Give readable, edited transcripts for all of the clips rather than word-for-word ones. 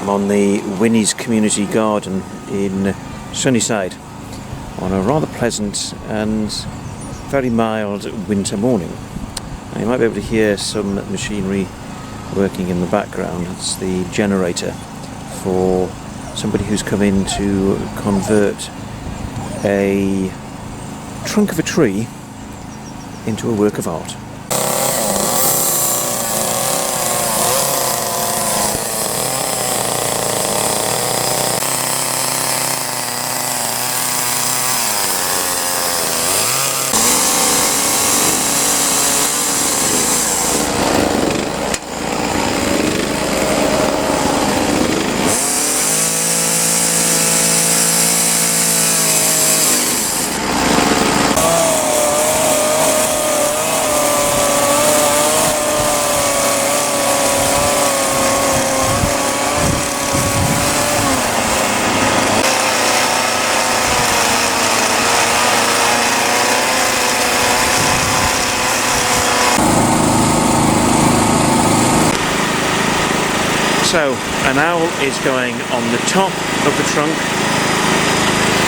I'm on the Whinnies Community Garden in Sunniside on a rather pleasant and very mild winter morning. Now, you might be able to hear some machinery working in the background. It's the generator for somebody who's come in to convert a trunk of a tree into a work of art. So, an owl is going on the top of the trunk.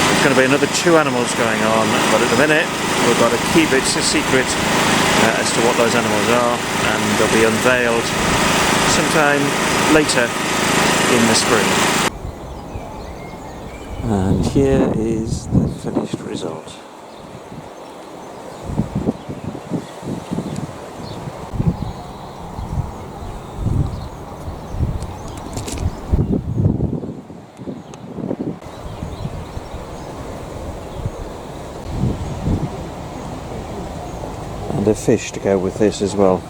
There's going to be another two animals going on, but at the minute we've got to keep it a secret as to what those animals are, and they'll be unveiled sometime later in the spring. And here is the finished result. And a fish to go with this as well.